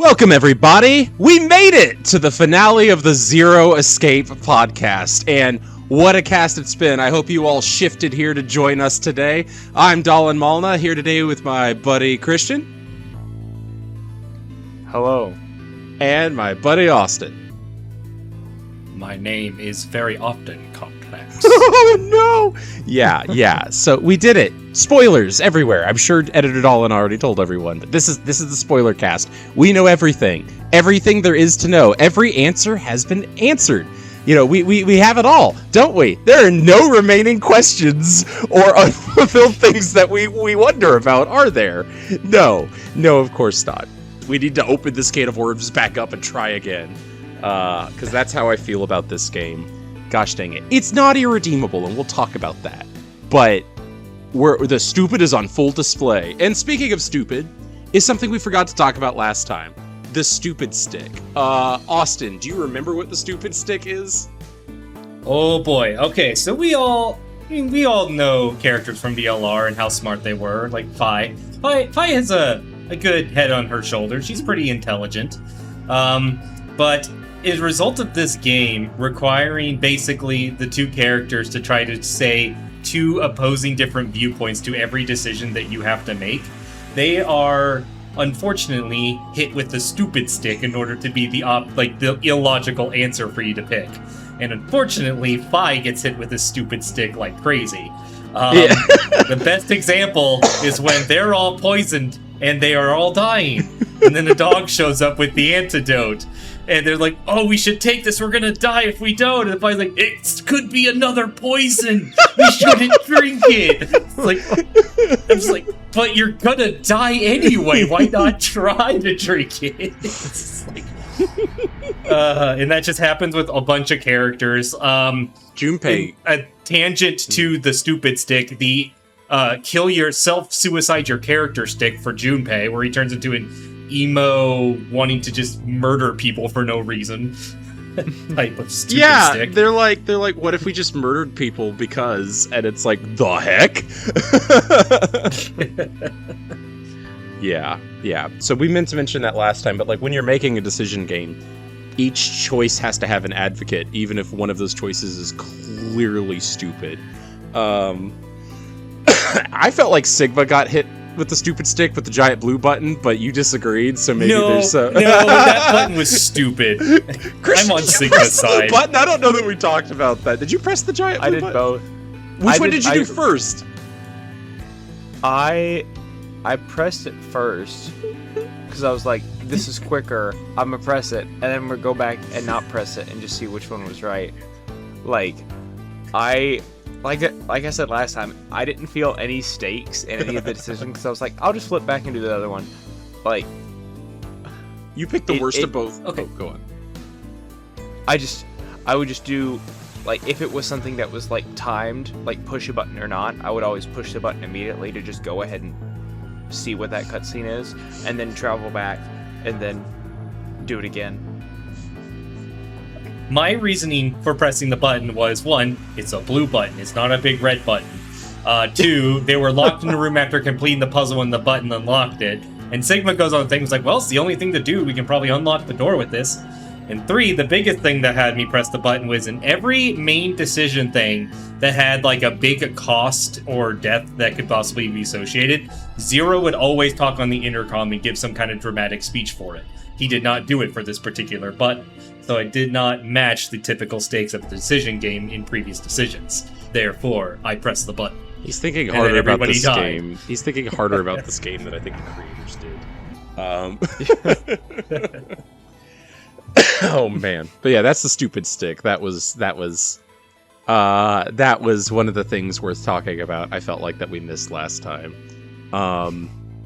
Welcome, everybody! We made it to the finale of the Zero Escape podcast, and what a cast it's been. I hope you all shifted here to join us today. I'm Dalin Malna, here today with my buddy Christian. Hello. And my buddy Austin. My name is very often complex. Oh, no! Yeah. So we did it. Spoilers everywhere. I'm sure Editor Dalin already told everyone, but this is the spoiler cast. We know everything. Everything there is to know. Every answer has been answered. You know, we have it all, don't we? There are no remaining questions or unfulfilled things that we wonder about, are there? No, of course not. We need to open this can of worms back up and try again. Because that's how I feel about this game. Gosh dang it. It's not irredeemable, and we'll talk about that. But the stupid is on full display. And speaking of stupid, is something we forgot to talk about last time. The stupid stick. Austin, do you remember what the stupid stick is? Oh boy. Okay, so we all know characters from DLR and how smart they were, like Fi. Fi has a good head on her shoulders. She's pretty intelligent. But as a result of this game requiring basically the two characters to try to say two opposing different viewpoints to every decision that you have to make, they are unfortunately hit with the stupid stick in order to be the illogical answer for you to pick. And unfortunately, Fi gets hit with a stupid stick like crazy. The best example is when they're all poisoned and they are all dying. And then the dog shows up with the antidote. And they're like, oh, we should take this. We're going to die if we don't. And Fi's like, it could be another poison. We shouldn't drink it. It's like, but you're going to die anyway. Why not try to drink it? It's like, and that just happens with a bunch of characters. Junpei. A tangent to the stupid stick, the kill yourself, suicide your character stick for Junpei, where he turns into an emo wanting to just murder people for no reason type of stupid stick. They're like, what if we just murdered people because, and it's like, the heck? Yeah. So we meant to mention that last time, but like when you're making a decision game, each choice has to have an advocate, even if one of those choices is clearly stupid. I felt like Sigma got hit with the stupid stick with the giant blue button, but you disagreed, so maybe there's a... No, that button was stupid. I'm on Sigma's side. Button? I don't know that we talked about that. Did you press the giant blue button? I did both. Which one did you do first? I pressed it first, because I was like, this is quicker, I'm gonna press it, and then we'll go back and not press it and just see which one was right. Like I said last time, I didn't feel any stakes in any of the decisions because I was like, I'll just flip back and do the other one. Like, you picked the worst of both. Okay, go on. I would just do, like, if it was something that was like timed, like push a button or not, I would always push the button immediately to just go ahead and see what that cutscene is, and then travel back and then do it again. My reasoning for pressing the button was, one, it's a blue button. It's not a big red button. Two, they were locked in the room after completing the puzzle and the button unlocked it. And Sigma goes on things like, well, it's the only thing to do. We can probably unlock the door with this. And three, the biggest thing that had me press the button was in every main decision thing that had like a big cost or death that could possibly be associated, Zero would always talk on the intercom and give some kind of dramatic speech for it. He did not do it for this particular button. So it did not match the typical stakes of the decision game in previous decisions. Therefore, I pressed the button. He's thinking harder about this game. He's thinking harder about this game than I think the creators did. Oh man, but yeah, that's the stupid stick. That was one of the things worth talking about. I felt like that we missed last time.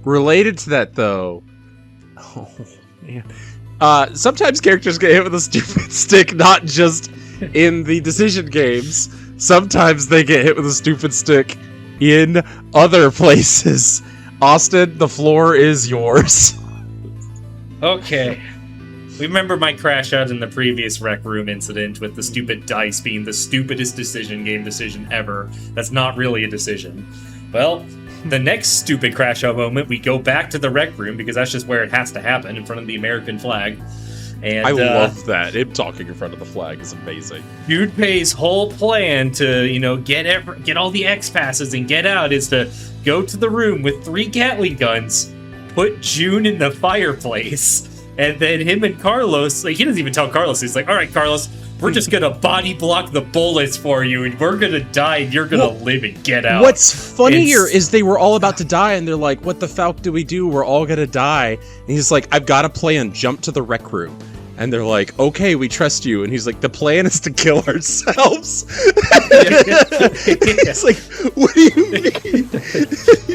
Related to that though, oh man. Sometimes characters get hit with a stupid stick, not just in the decision games. Sometimes they get hit with a stupid stick in other places. Austin, the floor is yours. Okay. Remember my crash out in the previous Rec Room incident with the stupid dice being the stupidest decision ever. That's not really a decision. Well, the next stupid crash out moment, we go back to the rec room because that's just where it has to happen, in front of the American flag. And I love that. Him talking in front of the flag is amazing. Junpei's whole plan to, get all the X passes and get out is to go to the room with 3 Gatling guns, put June in the fireplace, and then him and Carlos, he doesn't even tell Carlos, he's like, all right, Carlos, we're just gonna body block the bullets for you, and we're gonna die, and you're gonna live and get out. What's funnier is they were all about to die, and they're like, what the fuck do we do? We're all gonna die. And he's like, I've got a plan, jump to the rec room. And they're like, okay, we trust you. And he's like, the plan is to kill ourselves. It's like, what do you mean?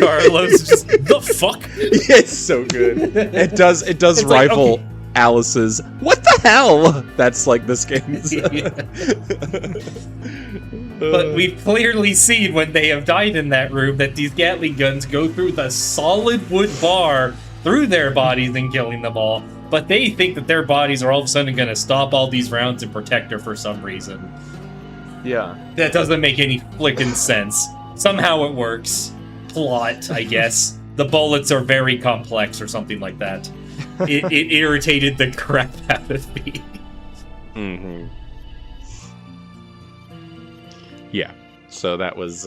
Carlos just, the fuck? Yeah, it's so good. It does it's rival okay. Alice's, what the hell? That's like this game. But we've clearly seen when they have died in that room that these Gatling guns go through the solid wood bar through their bodies and killing them all. But they think that their bodies are all of a sudden going to stop all these rounds and protect her for some reason. Yeah. That doesn't make any flickin' sense. Somehow it works. Plot, I guess. The bullets are very complex or something like that. It irritated the crap out of me. Mm-hmm. Yeah. So that was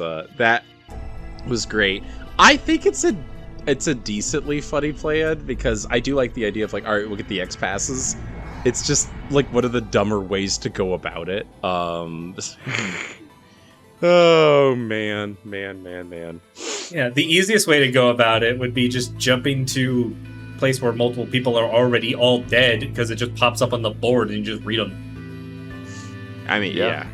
great. I think it's a decently funny plan because I do like the idea of like, all right, we'll get the X passes. It's just like one of the dumber ways to go about it. Oh man. Yeah, the easiest way to go about it would be just jumping to a place where multiple people are already all dead because it just pops up on the board and you just read them. I mean, yeah.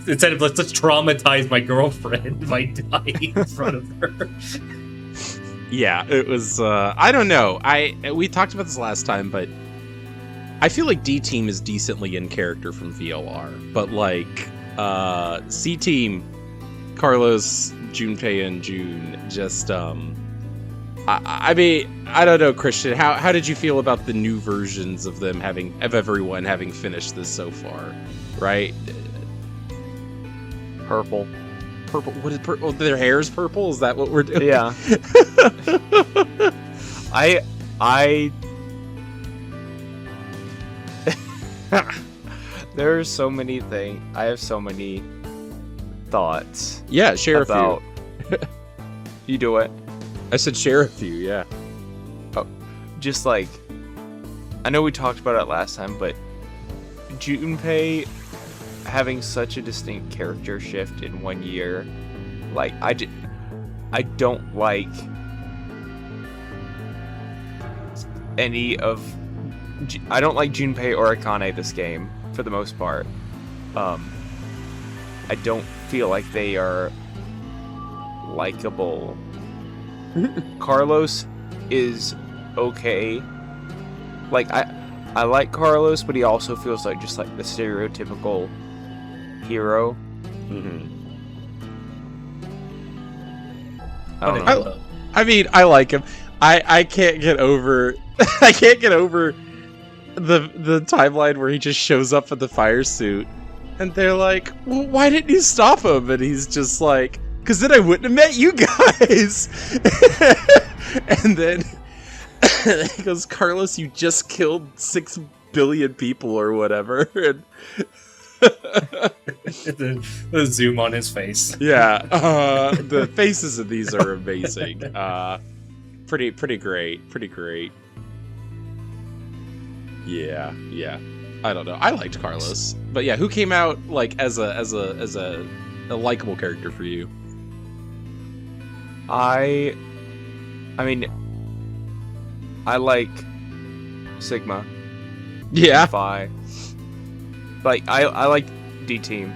Instead of let's traumatize my girlfriend by dying in front of her. Yeah, it was. I don't know. We talked about this last time, but I feel like D Team is decently in character from VLR, but like C Team, Carlos, Junpei, and June just. I mean, I don't know, Christian. How did you feel about the new versions of them of everyone having finished this so far? Right? Purple. What is purple? Their hair's purple? Is that what we're doing? Yeah. There are so many things. I have so many thoughts. Yeah, share about... a few. You do it. I said share a few, yeah. Oh, just like, I know we talked about it last time, but Junpei having such a distinct character shift in 1 year, like, I don't like I don't like Junpei or Akane this game, for the most part. I don't feel like they are likable. Carlos is okay. Like, I like Carlos, but he also feels like just like the stereotypical hero. Mm-hmm. I mean, I like him. I can't get over the timeline where he just shows up in the fire suit and they're like, well, why didn't you stop him? And he's just like, because then I wouldn't have met you guys. And then he goes, Carlos, you just killed 6 billion people or whatever. And the zoom on his face. Yeah, the faces of these are amazing. Pretty great. Yeah. I don't know. I liked Carlos, but yeah, who came out like as a likable character for you? I mean, I like Sigma. Yeah. Phi. Like, I like D-Team,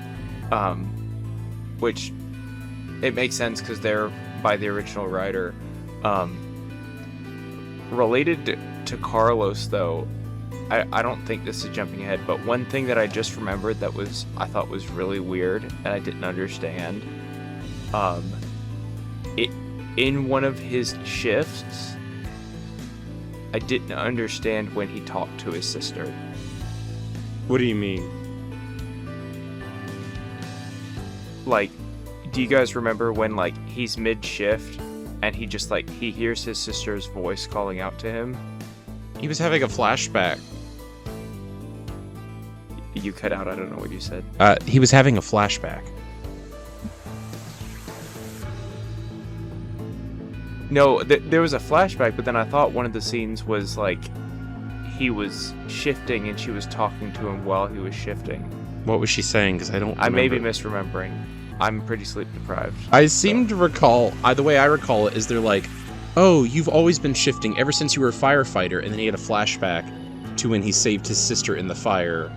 which it makes sense because they're by the original writer. Related to Carlos, though, I don't think this is jumping ahead, but one thing that I just remembered that I thought was really weird and I didn't understand, in one of his shifts, I didn't understand when he talked to his sister. What do you mean? Like, do you guys remember when like he's mid shift and he just like he hears his sister's voice calling out to him? He was having a flashback. You cut out. I don't know what you said. He was having a flashback. No, there was a flashback, but then I thought one of the scenes was like he was shifting and she was talking to him while he was shifting. What was she saying? Because I don't remember. I may be misremembering. I'm pretty sleep deprived. I seem to recall, the way I recall it is they're like, oh, you've always been shifting ever since you were a firefighter, and then he had a flashback to when he saved his sister in the fire,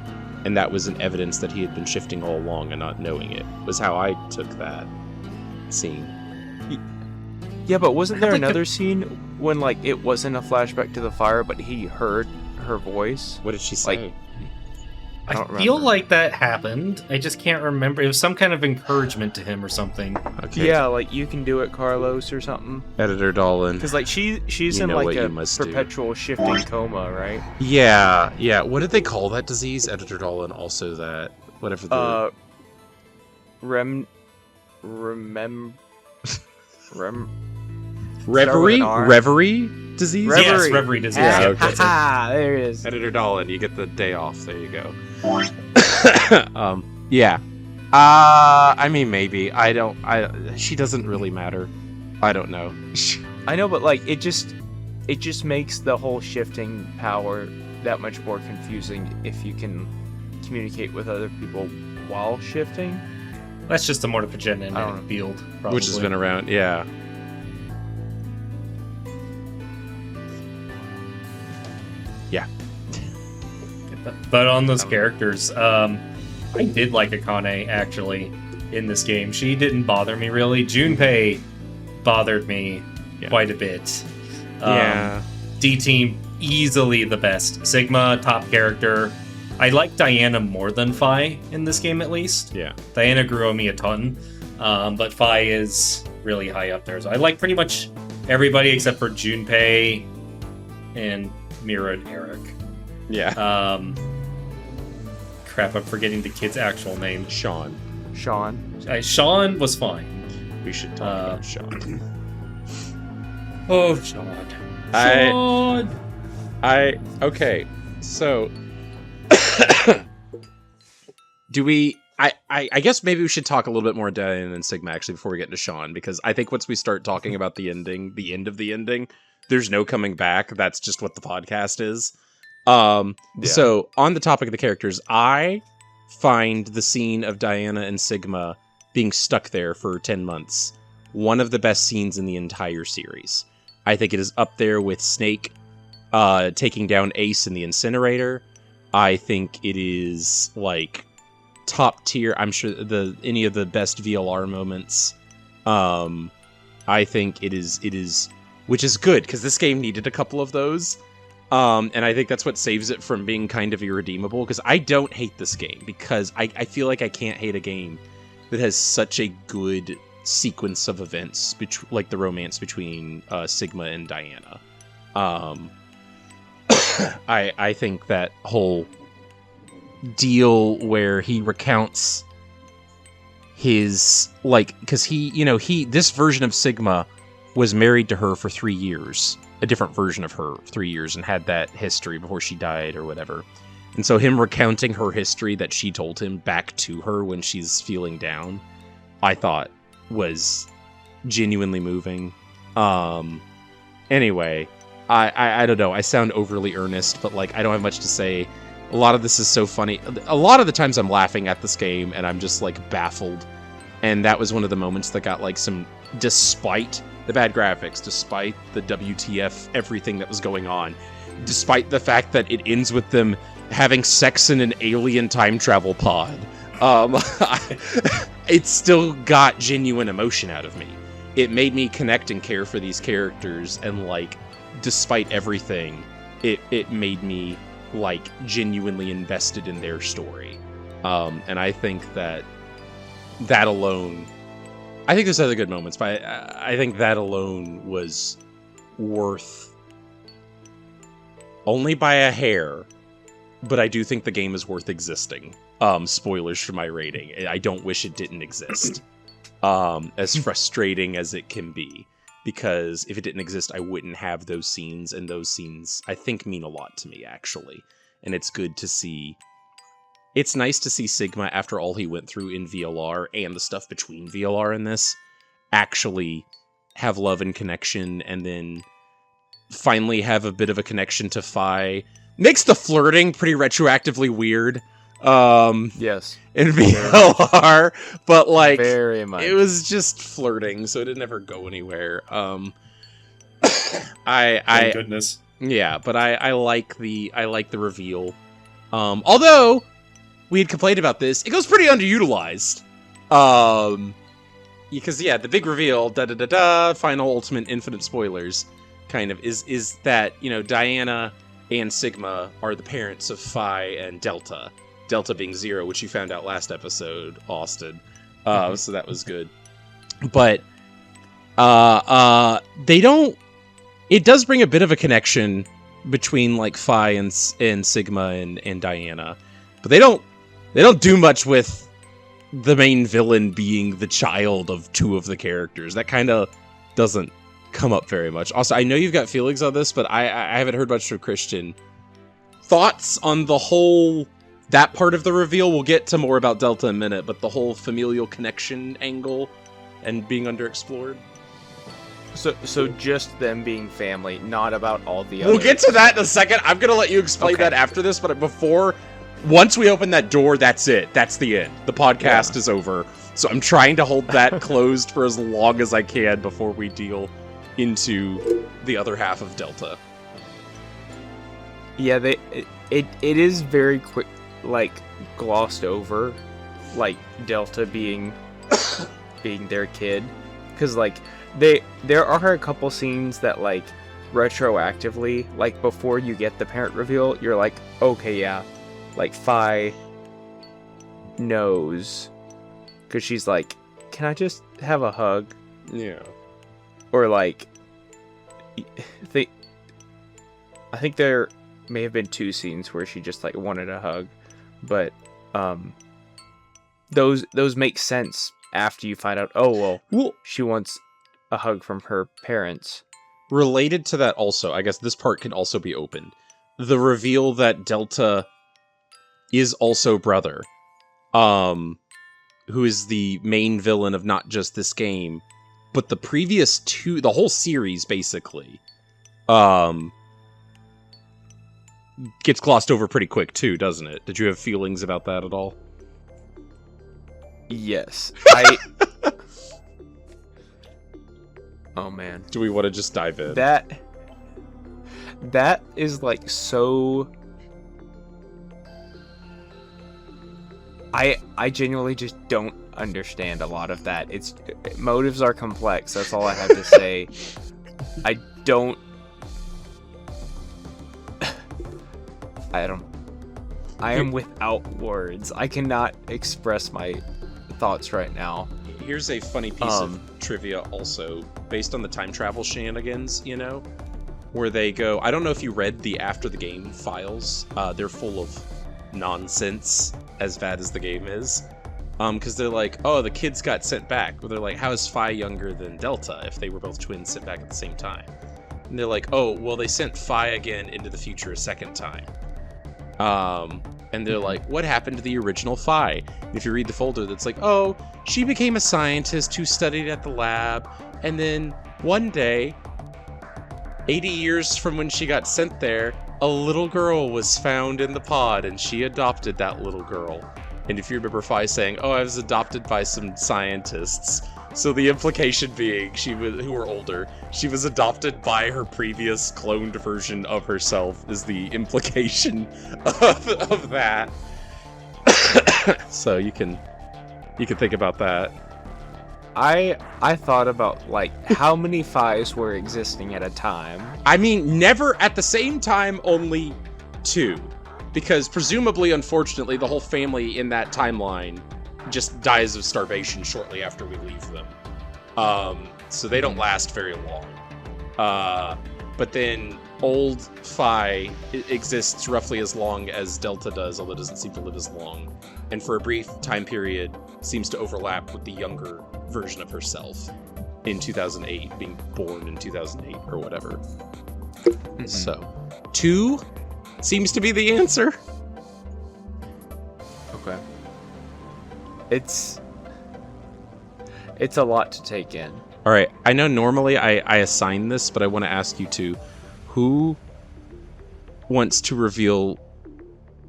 and that was an evidence that he had been shifting all along and not knowing it, was how I took that scene. Yeah, but wasn't there another scene when like it wasn't a flashback to the fire, but he heard her voice? What did she say? Like, I don't feel remember. like that happened. I just can't remember. It was some kind of encouragement to him or something. Okay. Yeah, like you can do it, Carlos, or something. Editor Dolan. Because like she's You in know like what a you must do. perpetual shifting coma, right? Yeah. What did they call that disease? Editor Dolan, also that. Whatever the... Reverie? Reverie disease? Reverie. Yes, reverie disease. Yeah, Yeah, okay. that's it. There it is. Editor Dolan, you get the day off. There you go. Yeah. I mean, maybe. She doesn't really matter. I don't know. I know, but like it just makes the whole shifting power that much more confusing if you can communicate with other people while shifting. That's just a mortification I don't know. field, probably. Which has been around, yeah. But on those characters, I did like Akane, actually, in this game. She didn't bother me, really. Junpei bothered me quite a bit. Yeah. D-Team, easily the best. Sigma, top character. I like Diana more than Phi in this game, at least. Yeah. Diana grew on me a ton, but Phi is really high up there. So I like pretty much everybody except for Junpei and Mira and Eric. Yeah. Crap, I'm forgetting the kid's actual name. Sean. Sean was fine. We should talk about Sean. Oh, Sean. Okay, so do we I guess maybe we should talk a little bit more Diana and Sigma actually before we get into Sean, because I think once we start talking about the end of the ending, there's no coming back. That's just what the podcast is. So on the topic of the characters, I find the scene of Diana and Sigma being stuck there for 10 months one of the best scenes in the entire series. I think it is up there with Snake taking down Ace in the incinerator. I think it is like top tier. I'm sure any of the best VLR moments. I think it is, which is good because this game needed a couple of those. And I think that's what saves it from being kind of irredeemable, because I don't hate this game, because I feel like I can't hate a game that has such a good sequence of events, like the romance between Sigma and Diana. I think that whole deal where he recounts his, like, because this version of Sigma was married to her for 3 years, a different version of her 3 years, and had that history before she died or whatever. And so him recounting her history that she told him back to her when she's feeling down, I thought was genuinely moving. Anyway, I don't know. I sound overly earnest, but like I don't have much to say. A lot of this is so funny. A lot of the times I'm laughing at this game and I'm just like baffled. And that was one of the moments that got like some, despite the bad graphics, despite the WTF everything that was going on, despite the fact that it ends with them having sex in an alien time travel pod, it still got genuine emotion out of me. It made me connect and care for these characters, and like, despite everything, it made me like genuinely invested in their story. And I think that alone, I think there's other good moments, but I think that alone was worth only by a hair, but I do think the game is worth existing. Spoilers for my rating. I don't wish it didn't exist. as frustrating as it can be. Because if it didn't exist, I wouldn't have those scenes, and those scenes, I think, mean a lot to me, actually. And it's good to see... It's nice to see Sigma, after all he went through in VLR, and the stuff between VLR and this, actually have love and connection, and then finally have a bit of a connection to Phi. Makes the flirting pretty retroactively weird. Yes. In VLR, but like very much. It was just flirting, so it didn't ever go anywhere. Thank goodness. Yeah, but I like the reveal. Although we had complained about this, it goes pretty underutilized. Because yeah, the big reveal, final ultimate infinite spoilers, kind of is that, you know, Diana and Sigma are the parents of Phi and Delta. Delta being 0, which you found out last episode, Austin. So that was good. But they don't... It does bring a bit of a connection between like Phi and Sigma and Diana. But they don't do much with the main villain being the child of 2 of the characters. That kind of doesn't come up very much. Also, I know you've got feelings on this, but I haven't heard much from Christian. Thoughts on the whole... That part of the reveal, we'll get to more about Delta in a minute, but the whole familial connection angle and being underexplored. So just them being family, not about all the other... We'll get to that in a second. I'm going to let you explain that after this, but once we open that door, that's it. That's the end. The podcast is over. So I'm trying to hold that closed for as long as I can before we deal into the other half of Delta. Yeah, it is very quick, like, glossed over, like, Delta being their kid. Because, like, there are a couple scenes that, like, retroactively, like, before you get the parent reveal, you're like, okay, yeah, like, Phi knows. Because she's like, can I just have a hug? Yeah. Or, like, I think there may have been 2 scenes where she just, like, wanted a hug. But those make sense after you find out, oh, well, she wants a hug from her parents. Related to that also, I guess this part can also be opened. The reveal that Delta is also Brother, who is the main villain of not just this game, but the previous 2, the whole series, basically, gets glossed over pretty quick too, doesn't it? Did you have feelings about that at all? Yes. Oh man. Do we want to just dive in? That is like so... I genuinely just don't understand a lot of that. Motives are complex, that's all I have to say. I am without words. I cannot express my thoughts right now. Here's a funny piece of trivia also, based on the time travel shenanigans, you know, where they go, I don't know if you read the after the game files, they're full of nonsense, as bad as the game is, because they're like, oh, the kids got sent back. Well, they're like, how is Phi younger than Delta if they were both twins sent back at the same time? And they're like, oh, well, they sent Phi again into the future a second time. And they're like, what happened to the original Phi? And if you read the folder, that's like, oh, she became a scientist who studied at the lab, and then one day, 80 years from when she got sent there, a little girl was found in the pod, and she adopted that little girl. And if you remember Phi saying, oh, I was adopted by some scientists. So the implication being, who were older, she was adopted by her previous cloned version of herself, is the implication of that. So you can think about that. I thought about, like, how many Phis were existing at a time. I mean, never at the same time, only 2. Because presumably, unfortunately, the whole family in that timeline just dies of starvation shortly after we leave them. So they don't last very long. But then old Phi exists roughly as long as Delta does, although it doesn't seem to live as long. and for a brief time period seems to overlap with the younger version of herself in 2008, being born in 2008 or whatever. Mm-hmm. So, 2 seems to be the answer. Okay. It's a lot to take in. All right, I know normally I assign this, but I want to ask you two, who wants to reveal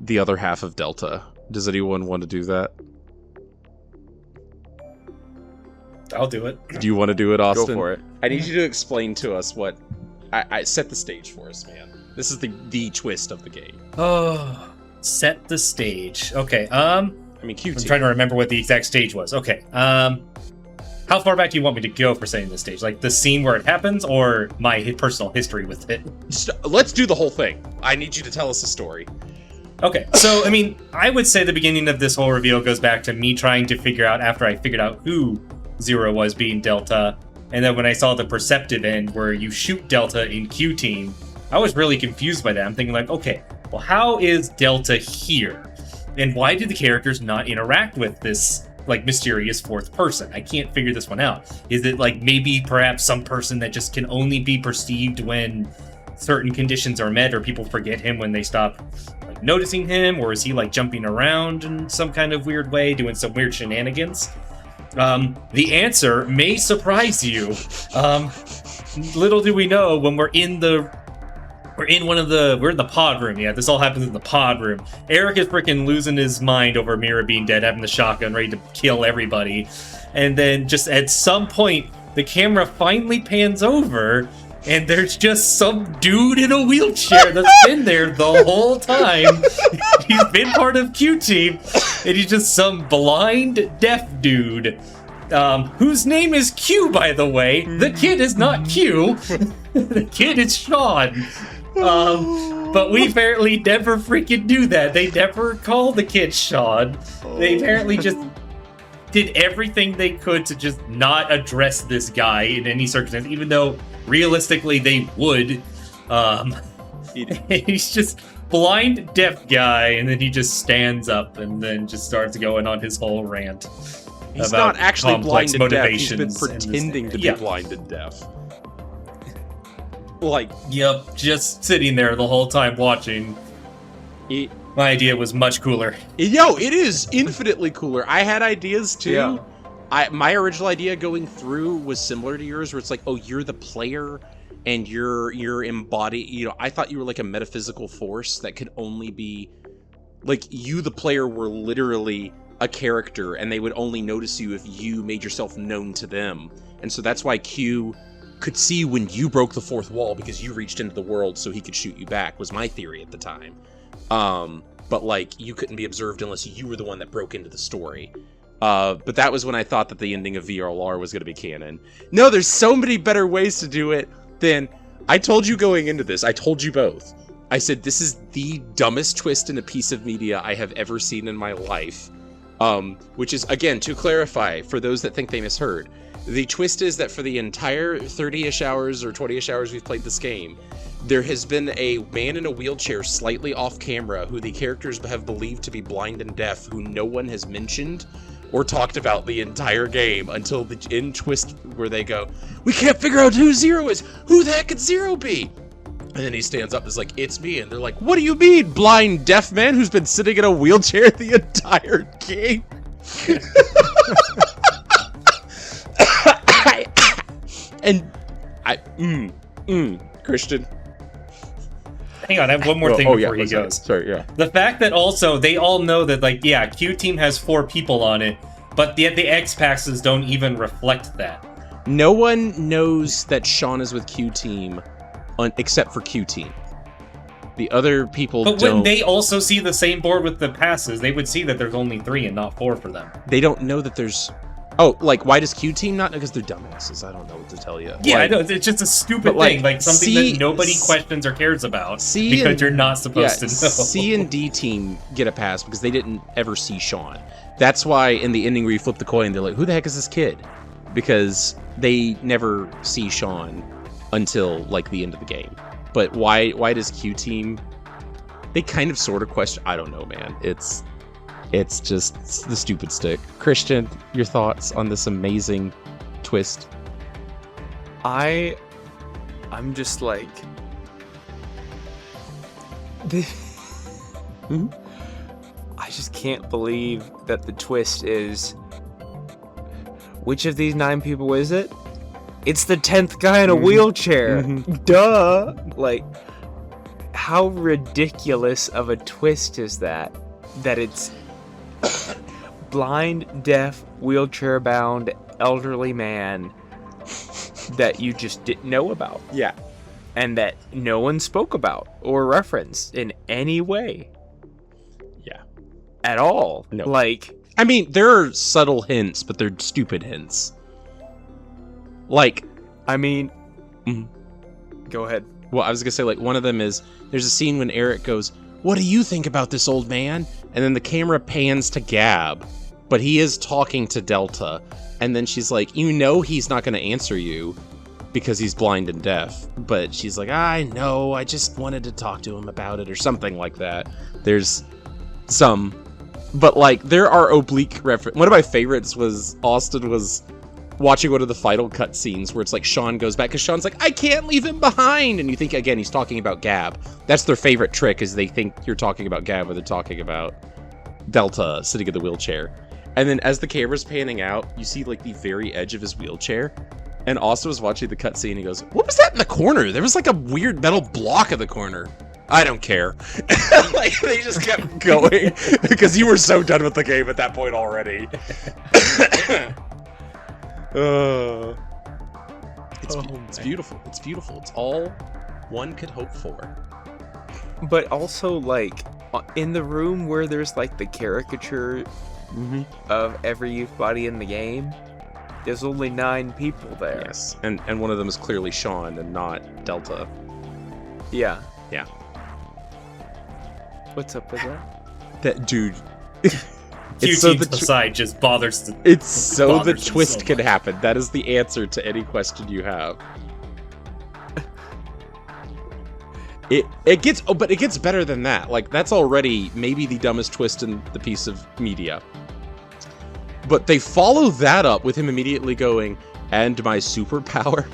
the other half of Delta? Does anyone want to do that? I'll do it. Do you want to do it, Austin? Go for it. I need you to explain to us what... I set the stage for us, man. This is the twist of the game. Oh, set the stage. Okay, I mean, QT. I'm trying to remember what the exact stage was. Okay, how far back do you want me to go for setting the stage? Like the scene where it happens, or my personal history with it? Let's do the whole thing. I need you to tell us a story. Okay, so, I mean, I would say the beginning of this whole reveal goes back to me trying to figure out, after I figured out who Zero was being Delta, and then when I saw the perceptive end where you shoot Delta in Q Team, I was really confused by that. I'm thinking like, okay, well, how is Delta here? And why did the characters not interact with this, like, mysterious fourth person? I can't figure this one out. Is it, like, maybe perhaps some person that just can only be perceived when certain conditions are met, or people forget him when they stop, like, noticing him? Or is he, like, jumping around in some kind of weird way, doing some weird shenanigans? The answer may surprise you. Little do we know, when we're in the pod room. Yeah, this all happens in the pod room. Eric is freaking losing his mind over Mira being dead, having the shotgun ready to kill everybody. And then just at some point, the camera finally pans over, and there's just some dude in a wheelchair that's been there the whole time. He's been part of Q Team, and he's just some blind, deaf dude. Whose name is Q, by the way. The kid is not Q. The kid is Sean. But we apparently never freaking do that. They never call the kid Sean. They apparently just did everything they could to just not address this guy in any circumstance, even though realistically they would. He's just blind, deaf guy, and then he just stands up and then just starts going on his whole rant. He's not actually blind and deaf. He's been motivations pretending to be blind and deaf. Like, yep, just sitting there the whole time watching. My idea was much cooler. Yo, it is infinitely cooler. I had ideas too. Yeah. My original idea going through was similar to yours, where it's like, oh, you're the player and you're embodied. You know, I thought you were like a metaphysical force that could only be like you, the player, were literally a character, and they would only notice you if you made yourself known to them. And so that's why Q could see when you broke the fourth wall, because you reached into the world so he could shoot you back, was my theory at the time. But like, you couldn't be observed unless you were the one that broke into the story. But that was when I thought that the ending of VRLR was going to be canon. No, there's so many better ways to do it than... I told you going into this, I told you both. I said, this is the dumbest twist in a piece of media I have ever seen in my life. Which is, again, to clarify, for those that think they misheard, the twist is that for the entire 30-ish hours or 20-ish hours we've played this game, there has been a man in a wheelchair slightly off camera who the characters have believed to be blind and deaf, who no one has mentioned or talked about the entire game until the end twist where they go, we can't figure out who Zero is! Who the heck could Zero be? And then he stands up and is like, it's me. And they're like, what do you mean, blind deaf man who's been sitting in a wheelchair the entire game? Christian. Hang on, I have one more thing before he goes. Sorry, yeah. The fact that also they all know that, like, yeah, Q Team has 4 people on it, but yet the X passes don't even reflect that. No one knows that Sean is with Q Team except for Q Team. The other people don't. But when they also see the same board with the passes, they would see that there's only 3 and not 4 for them. They don't know that there's... Oh, like, why does Q Team not know? Because they're dumbasses. I don't know what to tell you. Yeah, like, I know. It's just a stupid thing. Like, something that nobody questions or cares about. Because you're not supposed to know. C and D Team get a pass because they didn't ever see Sean. That's why in the ending where you flip the coin, they're like, who the heck is this kid? Because they never see Sean until, like, the end of the game. But why does Q Team... They kind of sort of question... I don't know, man. It's... It's just the stupid stick. Christian, your thoughts on this amazing twist? I'm just like Mhm. I just can't believe that the twist is, which of these 9 people is it? It's the 10th guy in a wheelchair. Duh. Like, how ridiculous of a twist is that? That it's blind, deaf, wheelchair-bound, elderly man that you just didn't know about. Yeah. And that no one spoke about or referenced in any way. Yeah. At all. No. Like, I mean, there are subtle hints, but they're stupid hints. Like, I mean, Mhm. Go ahead. well, I was gonna say, like, one of them is, there's a scene when Eric goes, "What do you think about this old man?" And then the camera pans to Gab, but he is talking to Delta. And then she's like, you know he's not gonna answer you because he's blind and deaf. But she's like, I know, I just wanted to talk to him about it, or something like that. There's some, but like, there are oblique reference. One of my favorites was Austin was watching one of the final cut scenes where it's like Sean goes back because Sean's like, I can't leave him behind, and you think again he's talking about Gab. That's their favorite trick, is they think you're talking about Gab, or they're talking about Delta sitting in the wheelchair. And then as the camera's panning out, you see like the very edge of his wheelchair, and Austin was watching the cut scene. He goes, what was that in the corner? There was like a weird metal block in the corner. I don't care. Like, they just kept going because you were so done with the game at that point already. It's beautiful. It's beautiful. It's all one could hope for. But also, like, in the room where there's like the caricature of every youth body in the game, there's only 9 people there. Yes, and one of them is clearly Sean and not Delta. Yeah. Yeah. What's up with that? That dude. It's so the side just bothers to. It's so the bothers him twist so can much. happen. That is the answer to any question you have. It gets but it gets better than that. Like, that's already maybe the dumbest twist in the piece of media. But they follow that up with him immediately going, and my superpower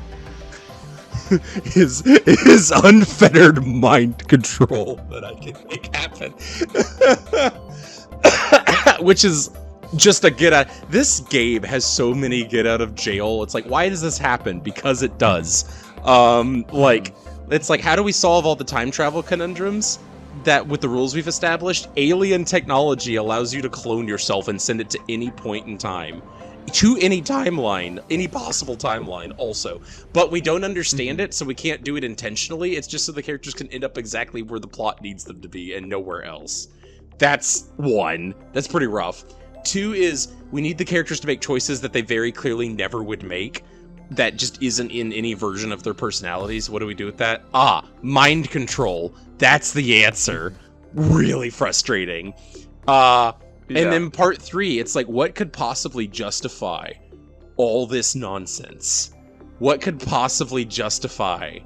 is unfettered mind control that I can make happen. Which is just a get out. This game has so many get out of jail. It's like, why does this happen? Because it does. Like, it's like, how do we solve all the time travel conundrums? That with the rules we've established, alien technology allows you to clone yourself and send it to any point in time. To any timeline, any possible timeline also. But we don't understand it, so we can't do it intentionally. It's just so the characters can end up exactly where the plot needs them to be and nowhere else. That's 1. That's pretty rough. 2 is, we need the characters to make choices that they very clearly never would make. That just isn't in any version of their personalities. What do we do with that? Mind control. That's the answer. Really frustrating. And then part 3, it's like, what could possibly justify all this nonsense? What could possibly justify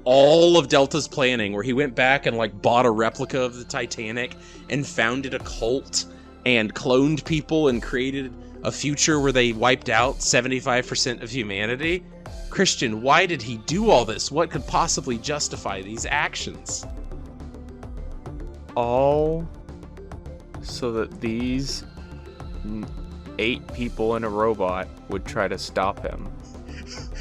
all of Delta's planning, where he went back and like bought a replica of the Titanic and founded a cult and cloned people and created a future where they wiped out 75% of humanity? Christian, why did he do all this? What could possibly justify these actions? All so that these 8 people in a robot would try to stop him.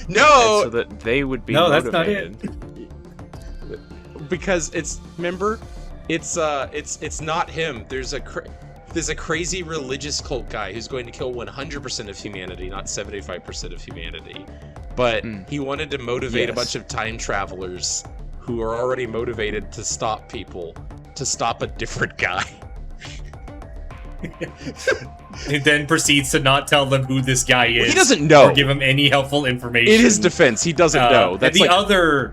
No! And so that they would be No, that's motivated. not it. Because remember, it's not him. There's a crazy religious cult guy who's going to kill 100% of humanity, not 75% of humanity. But he wanted to motivate a bunch of time travelers who are already motivated to stop people, to stop a different guy. And then proceeds to not tell them who this guy is. He doesn't know. Or give him any helpful information. In his defense, he doesn't know. That's and like,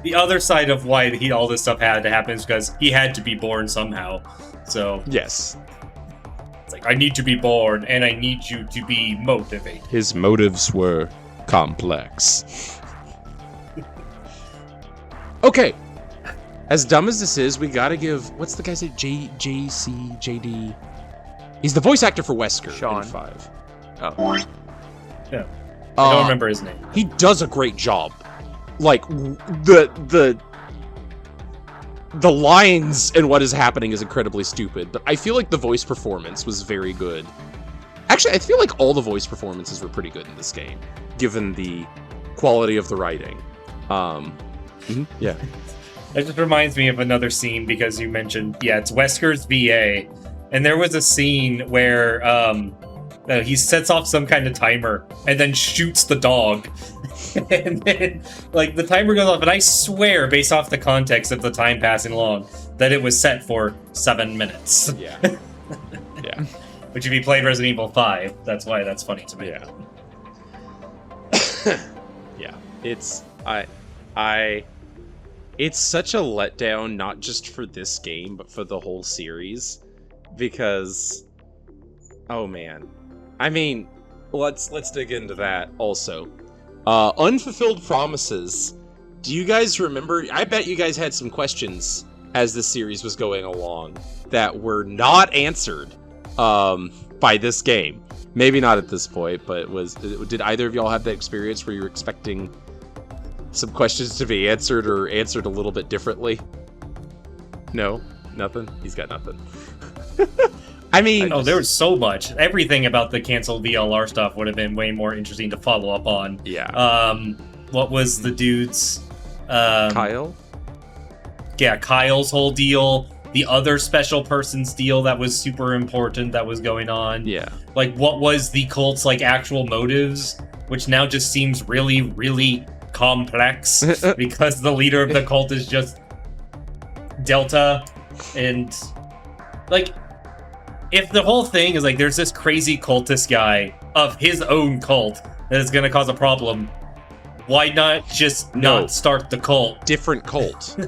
the other side of why all this stuff had to happen is because he had to be born somehow. So yes, it's like, I need to be born, and I need you to be motivated. his motives were complex. Okay, as dumb as this is, we gotta give, what's the guy's name? JD. He's the voice actor for Wesker Sean. in 5. Oh. Yeah. I don't remember his name. He does a great job. Like, the lines and what is happening is incredibly stupid, but I feel like the voice performance was very good. Actually, I feel like all the voice performances were pretty good in this game, given the quality of the writing. Yeah. That just reminds me of another scene because you mentioned, it's Wesker's VA, and there was a scene where he sets off some kind of timer and then shoots the dog. And then, like, the timer goes off, and I swear, based off the context of the time passing along, that it was set for 7 minutes. Yeah. Yeah. Which, if you played Resident Evil 5, that's why that's funny to me. Yeah. Yeah. It's it's such a letdown, not just for this game, but for the whole series, because, oh man, I mean, let's dig into that also. Unfulfilled promises. Do you guys remember? I bet you guys had some questions as this series was going along that were not answered by this game. Maybe not at this point, but did either of y'all have that experience where you were expecting some questions to be answered or answered a little bit differently? No? Nothing? He's got nothing. I mean... Oh, there was so much. Everything about the canceled VLR stuff would have been way more interesting to follow up on. Yeah. What was the dude's... Kyle? Yeah, Kyle's whole deal. The other special person's deal that was super important that was going on. Yeah. Like, what was the cult's, like, actual motives? Which now just seems really, really complex. Because the leader of the cult is just Delta. And, like... If the whole thing is like there's this crazy cultist guy of his own cult that is going to cause a problem, why not just not start the cult? Different cult.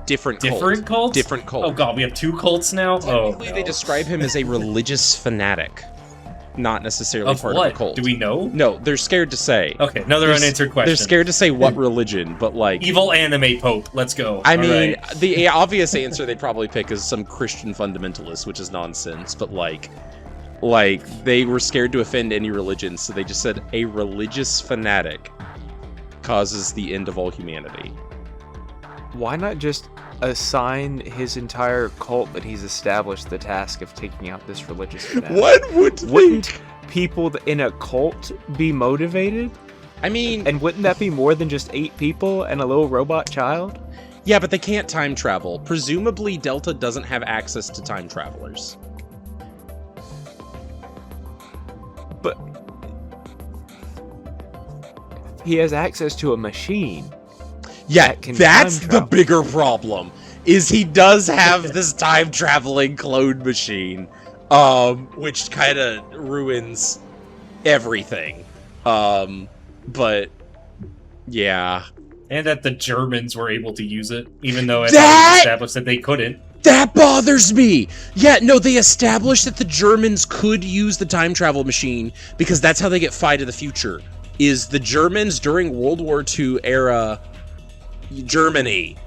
Different cult? Different cult. Oh god, we have 2 cults now? Technically, they describe him as a religious fanatic. Not necessarily of part what? of a cult. Do we know? No, they're scared to say. Okay, another unanswered question. They're scared to say what religion, but like... Evil anime pope, let's go. I mean, the obvious answer they'd probably pick is some Christian fundamentalist, which is nonsense, but like, they were scared to offend any religion, so they just said, a religious fanatic causes the end of all humanity. Why not just assign his entire cult that he's established the task of taking out this religious fanatic? Wouldn't people in a cult be motivated? I mean... And wouldn't that be more than just 8 people and a little robot child? Yeah, but they can't time travel. Presumably, Delta doesn't have access to time travelers. But... he has access to a machine. Yeah, that's the bigger problem, is he does have this time-traveling clone machine, which kind of ruins everything. But, yeah. And that the Germans were able to use it, even though it was established that they couldn't. That bothers me! Yeah, no, they established that the Germans could use the time travel machine, because that's how they get Phi to the future, is the Germans during World War II era... Germany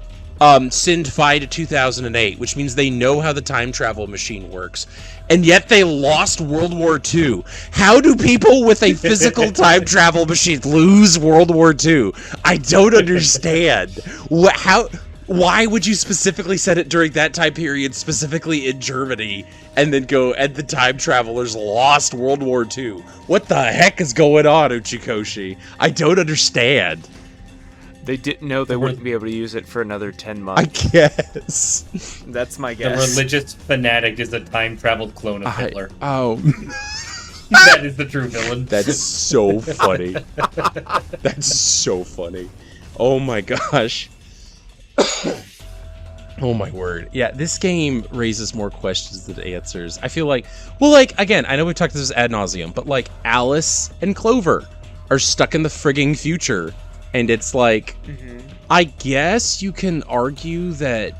send Phi to 2008, which means they know how the time travel machine works, and yet they lost World War II. How do people with a physical time travel machine lose World War II? I don't understand. Why would you specifically set it during that time period, specifically in Germany, and then go, and the time travelers lost World War II? What the heck is going on, Uchikoshi? I don't understand. They didn't know they wouldn't be able to use it for another 10 months. I guess. That's my The guess. religious fanatic is a time-traveled clone of Hitler. Oh. That is the true villain. That's so funny. That's so funny. Oh my gosh. Oh my word. Yeah, this game raises more questions than answers. I feel like, well, like, again, I know we've talked this ad nauseum, but like Alice and Clover are stuck in the frigging future. And it's like, I guess you can argue that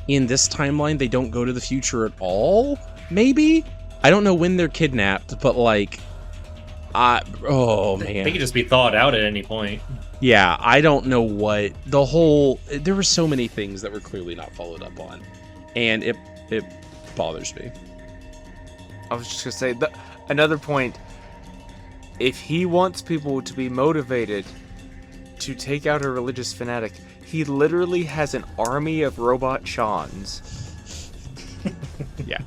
in this timeline they don't go to the future at all, maybe? I don't know when they're kidnapped, but like, Oh They man. could just be thawed out at any point. Yeah, I don't know what the whole. There were so many things that were clearly not followed up on, and it bothers me. I was just gonna say another point. If he wants people to be motivated to take out a religious fanatic, he literally has an army of robot Shans. Yeah.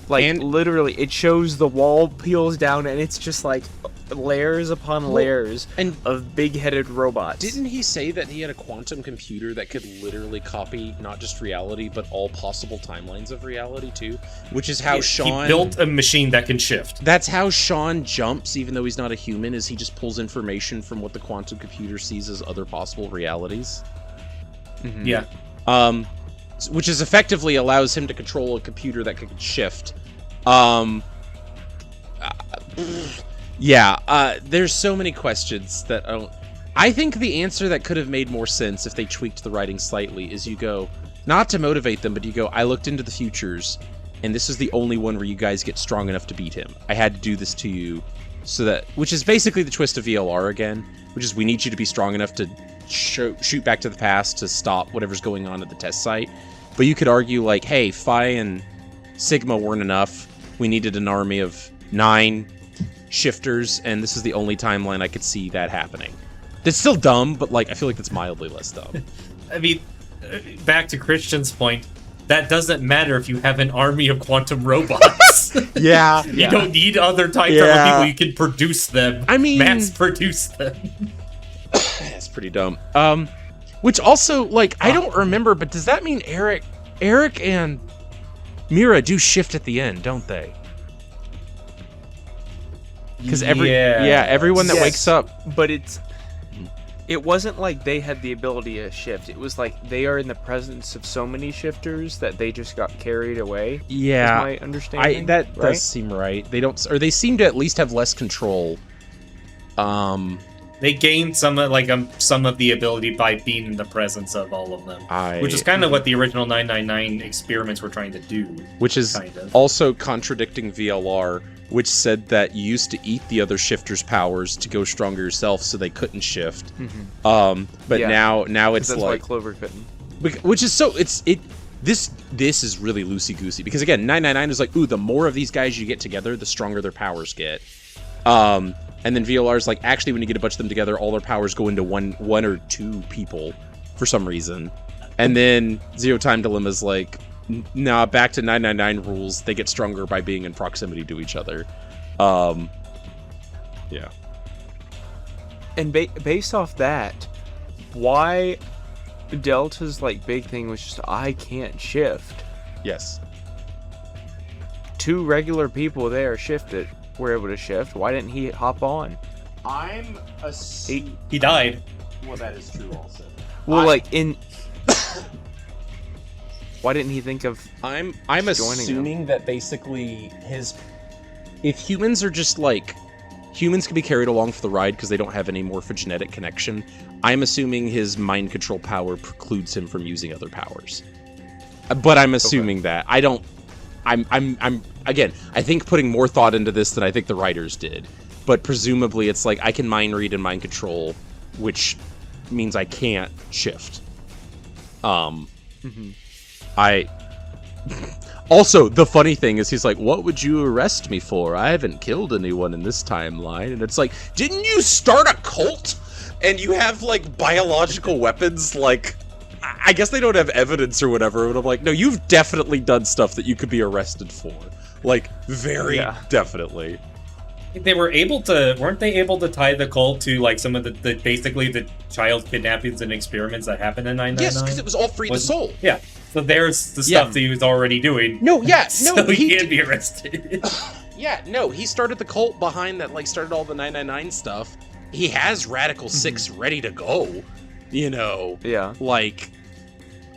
Like, And- literally, it shows the wall peels down, and it's just like layers upon layers of big-headed robots. Didn't he say that he had a quantum computer that could literally copy not just reality, but all possible timelines of reality too? Which is how Sean He built a machine that can shift. That's how Sean jumps, even though he's not a human, is he just pulls information from what the quantum computer sees as other possible realities. Mhm. Yeah. Which is effectively allows him to control a computer that could shift. There's so many questions that I think the answer that could have made more sense if they tweaked the writing slightly is you go, not to motivate them, but you go, I looked into the futures, and this is the only one where you guys get strong enough to beat him. I had to do this to you, so that, which is basically the twist of VLR again, which is we need you to be strong enough to shoot back to the past to stop whatever's going on at the test site. But you could argue like, hey, Phi and Sigma weren't enough. We needed an army of 9 shifters, and this is the only timeline I could see that happening. That's still dumb, but like I feel like that's mildly less dumb. I mean, back to Christian's point, that doesn't matter if you have an army of quantum robots. Yeah. You don't need other time travel people. You can produce them. I mean, mass produce them. That's pretty dumb. Which also, like, I don't remember, but does that mean Eric and Mira do shift at the end, don't they? Because everyone that wakes up, but it wasn't like they had the ability to shift. It was like they are in the presence of so many shifters that they just got carried away. Yeah, is my understanding. That right? does seem right. They don't, or they seem to at least have less control. They gained some of the ability by being in the presence of all of them, which is kind of what the original 999 experiments were trying to do. Which is also contradicting VLR, which said that you used to eat the other shifters' powers to go stronger yourself, so they couldn't shift. But now it's that's like why Clover couldn't. Which is this is really loosey goosey because again, 999 is like, ooh, the more of these guys you get together, the stronger their powers get. And then VLR is like, actually, when you get a bunch of them together, all their powers go into one or two people for some reason. And then Zero Time Dillema is like, nah, back to 999 rules. They get stronger by being in proximity to each other. Yeah. And based off that, why Delta's like big thing was just I can't shift. Yes. 2 regular people there were able to shift. Why didn't he hop on? I'm he died. Well, that is true also. Well, why didn't he think of I'm assuming that basically if humans are just like humans can be carried along for the ride because they don't have any morphogenetic connection, I'm assuming his mind control power precludes him from using other powers. But I'm assuming that. I'm again, I think putting more thought into this than I think the writers did. But presumably it's like I can mind read and mind control, which means I can't shift. Also, the funny thing is he's like, what would you arrest me for? I haven't killed anyone in this timeline. And it's like, didn't you start a cult? And you have, like, biological weapons? Like, I guess they don't have evidence or whatever, but I'm like, no, you've definitely done stuff that you could be arrested for. Like, very definitely. They weren't they able to tie the cult to, like, some of the basically the child kidnappings and experiments that happened in 999? Yes, because it was all free to soul. Yeah. So there's the stuff that he was already doing. No, yeah, so he can't be arrested. Yeah, no, he started the cult behind that, like, started all the 999 stuff. He has Radical 6 ready to go, you know? Yeah. Like,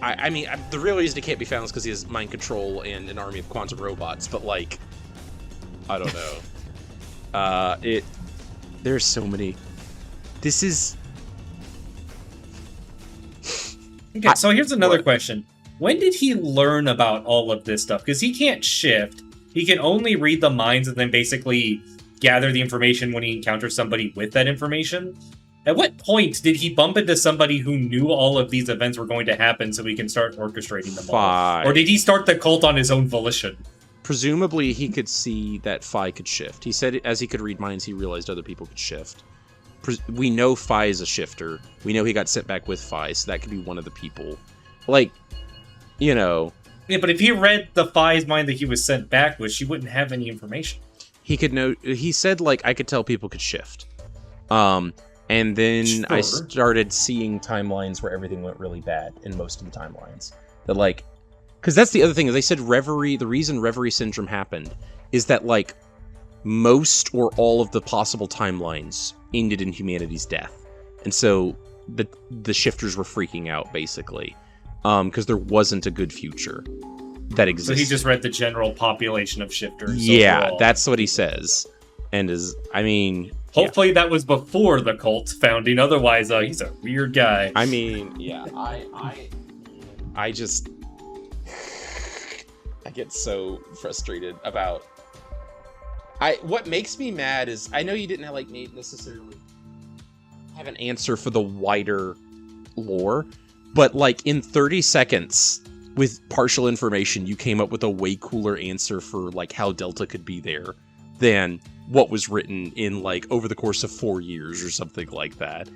I mean, the real reason he can't be found is because he has mind control and an army of quantum robots, but, like, I don't know. There's so many. This is... Okay, so here's another question. When did he learn about all of this stuff? Because he can't shift. He can only read the minds and then basically gather the information when he encounters somebody with that information. At what point did he bump into somebody who knew all of these events were going to happen so he can start orchestrating them all? Or did he start the cult on his own volition? Presumably, he could see that Phi could shift. He said as he could read minds, he realized other people could shift. We know Phi is a shifter. We know he got sent back with Phi, so that could be one of the people. Like, you know... Yeah, but if he read the Phi's mind that he was sent back with, she wouldn't have any information. He could know... He said, like, I could tell people could shift. And then Sure. I started seeing timelines where everything went really bad in most of the timelines. That, like... Because that's the other thing, is they said Reverie... The reason Reverie Syndrome happened is that, like, most or all of the possible timelines ended in humanity's death. And so the shifters were freaking out, basically. Because there wasn't a good future that existed. So he just read the general population of shifters. Yeah, overall. that's what he says. And I mean... Hopefully that was before the cult founding. Otherwise, he's a weird guy. I mean, yeah, I just... I get so frustrated about... What makes me mad is, I know you didn't necessarily have an answer for the wider lore, but like in 30 seconds with partial information, you came up with a way cooler answer for like how Delta could be there than what was written in like over the course of 4 years or something like that.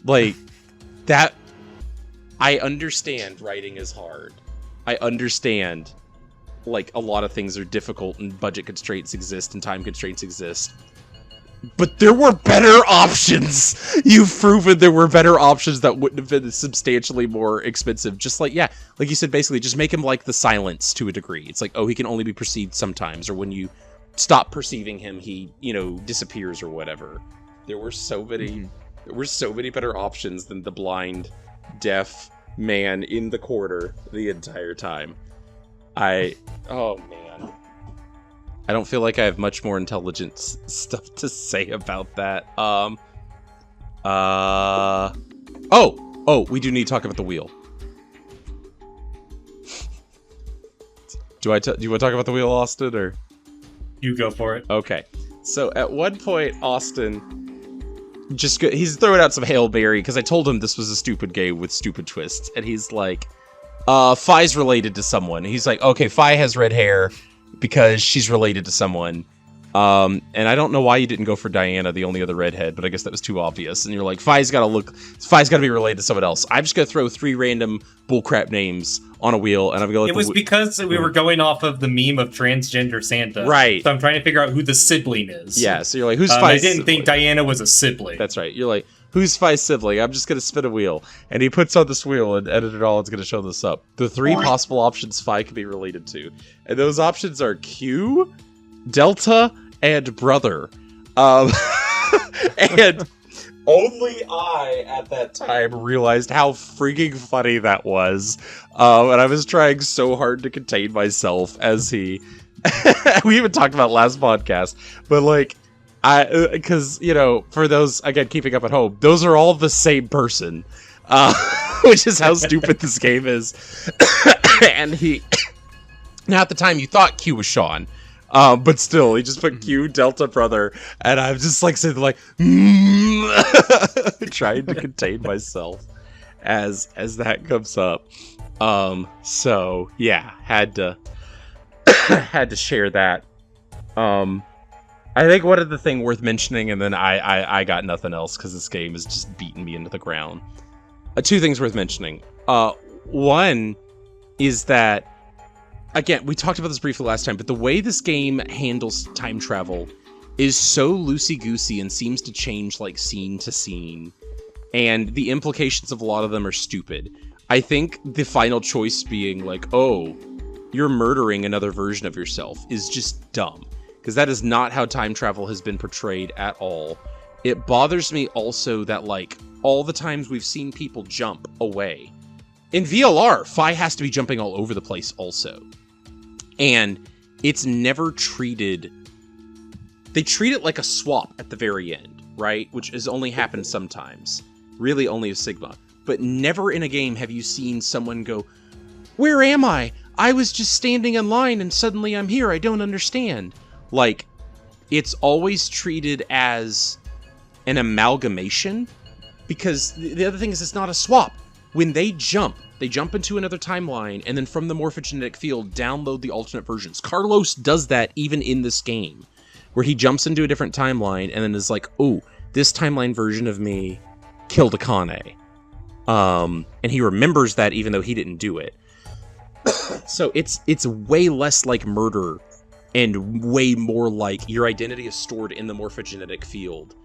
Like that, I understand writing is hard. I understand like a lot of things are difficult and budget constraints exist and time constraints exist. But there were better options! You've proven there were better options that wouldn't have been substantially more expensive. Just like, yeah, like you said, basically, just make him like the Silence to a degree. It's like, oh, he can only be perceived sometimes, or when you stop perceiving him, he, you know, disappears or whatever. There were so many, better options than the blind, deaf man in the corner the entire time. Oh man. I don't feel like I have much more intelligent stuff to say about that. We do need to talk about the wheel. Do you want to talk about the wheel, Austin, or? You go for it. Okay. So at one point, Austin he's throwing out some Hail Mary because I told him this was a stupid game with stupid twists, and he's like, Phi's related to someone. He's like, okay, Phi has red hair because she's related to someone. And I don't know why you didn't go for Diana, the only other redhead, but I guess that was too obvious. And you're like, Phi's got to be related to someone else. I'm just going to throw 3 random bullcrap names on a wheel, and I'm going to It was because we were going off of the meme of transgender Santa. Right. So I'm trying to figure out who the sibling is. Yeah, so you're like, who's Phi's I didn't sibling? think Diana was a sibling. That's right. You're like, who's Phi's sibling? I'm just going to spin a wheel. And he puts on this wheel, and Editor All is going to show this up. The 3 possible options Phi could be related to. And those options are Q, Delta, and Brother. And only I, at that time, realized how freaking funny that was. And I was trying so hard to contain myself as he... we even talked about last podcast, but like, because, you know, for those, again, keeping up at home, those are all the same person, which is how stupid this game is. And now at the time you thought Q was Sean, but still, he just put Q, Delta, Brother, and I'm just like sitting like, trying to contain myself as that comes up. So yeah, had to share that. I think one of the thing worth mentioning, and then I got nothing else because this game is just beating me into the ground. 2 things worth mentioning. One is that, again, we talked about this briefly last time, but the way this game handles time travel is so loosey-goosey and seems to change like scene to scene, and the implications of a lot of them are stupid. I think the final choice being like, oh, you're murdering another version of yourself is just dumb. Because that is not how time travel has been portrayed at all. It bothers me also that, like, all the times we've seen people jump away. In VLR, Phi has to be jumping all over the place also. And it's never treated... They treat it like a swap at the very end, right? Which has only happened sometimes. Really only a Sigma. But never in a game have you seen someone go, where am I? I was just standing in line and suddenly I'm here. I don't understand. Like, it's always treated as an amalgamation, because the other thing is it's not a swap. When they jump into another timeline, and then from the morphogenetic field, download the alternate versions. Carlos does that even in this game, where he jumps into a different timeline, and then is like, oh, this timeline version of me killed Akane. And he remembers that even though he didn't do it. So it's way less like murder, and way more like your identity is stored in the morphogenetic field,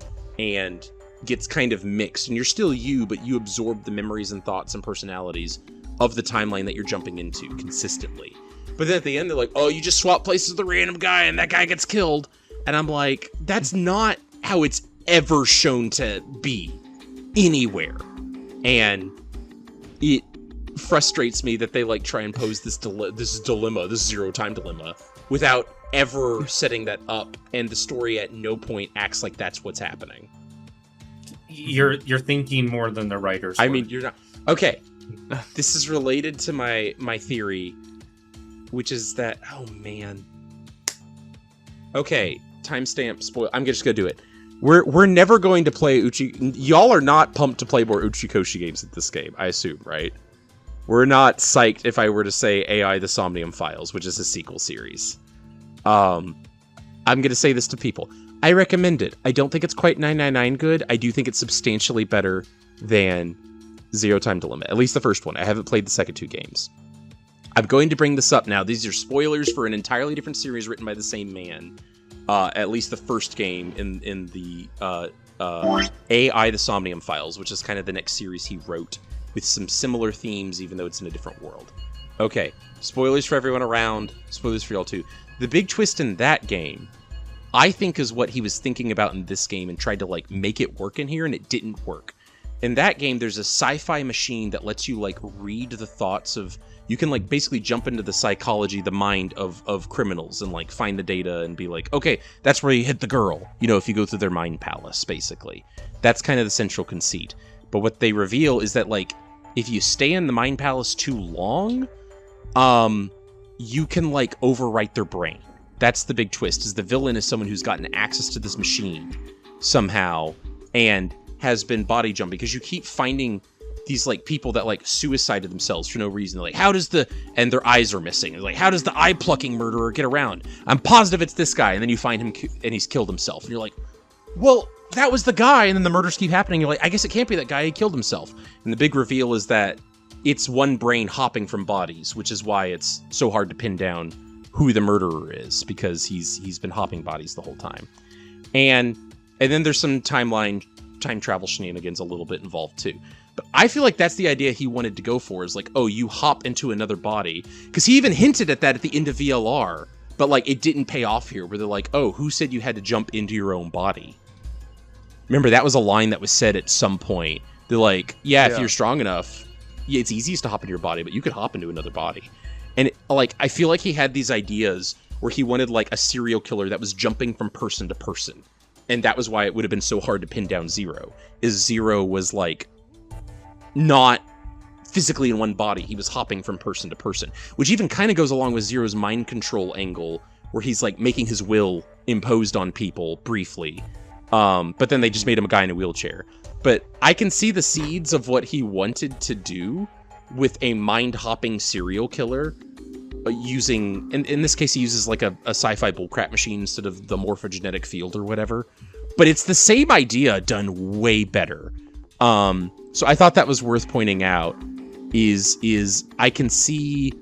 and gets kind of mixed, and you're still you, but you absorb the memories and thoughts and personalities of the timeline that you're jumping into consistently. But then at the end, they're like, oh, you just swap places with a random guy, and that guy gets killed. And I'm like, that's not how it's ever shown to be anywhere. And it frustrates me that they like try and pose this dilemma, this zero-time dilemma, without ever setting that up, and the story at no point acts like that's what's happening. You're thinking more than the writers. I mean, you're not. Okay, this is related to my theory, which is that, oh man. Okay, timestamp spoil. I'm just gonna do it. We're never going to play Y'all are not pumped to play more Uchikoshi games at this game, I assume, right? We're not psyched if I were to say AI the Somnium Files, which is a sequel series. I'm gonna say this to people. I recommend it. I don't think it's quite 999 good. I do think it's substantially better than Zero Time Dilemma. At least the first one. I haven't played the second two games. I'm going to bring this up now. These are spoilers for an entirely different series written by the same man. At least the first game in the AI the Somnium Files, which is kind of the next series he wrote, with some similar themes, even though it's in a different world. Okay, spoilers for everyone around. Spoilers for y'all too. The big twist in that game, I think, is what he was thinking about in this game and tried to like make it work in here, and it didn't work. In that game, there's a sci-fi machine that lets you like read the thoughts of, you can like basically jump into the psychology, the mind of criminals, and like find the data and be like, okay, that's where you hit the girl. You know, if you go through their mind palace, basically. That's kind of the central conceit. But what they reveal is that like, if you stay in the mind palace too long, you can like overwrite their brain. That's the big twist, is the villain is someone who's gotten access to this machine somehow and has been body jumping, because you keep finding these like people that like suicided themselves for no reason. They're like, and their eyes are missing. They're like, how does the eye plucking murderer get around? I'm positive it's this guy. And then you find him and he's killed himself. And you're like, well, that was the guy. And then the murders keep happening. You're like, I guess it can't be that guy. He killed himself. And the big reveal is that it's one brain hopping from bodies, which is why it's so hard to pin down who the murderer is, because he's been hopping bodies the whole time. And then there's some time travel shenanigans a little bit involved too. But I feel like that's the idea he wanted to go for, is like, oh, you hop into another body. Because he even hinted at that at the end of VLR, but like it didn't pay off here, where they're like, oh, who said you had to jump into your own body? Remember, that was a line that was said at some point. They're like, yeah, if you're strong enough, yeah, it's easiest to hop into your body, but you could hop into another body. And like, I feel like he had these ideas where he wanted like a serial killer that was jumping from person to person. And that was why it would have been so hard to pin down Zero, is Zero was like not physically in one body. He was hopping from person to person, which even kind of goes along with Zero's mind control angle, where he's like making his will imposed on people briefly. But then they just made him a guy in a wheelchair. But I can see the seeds of what he wanted to do with a mind-hopping serial killer, using, in this case, he uses like a sci-fi bullcrap machine instead of the morphogenetic field or whatever. But it's the same idea done way better. So I thought that was worth pointing out, is I can see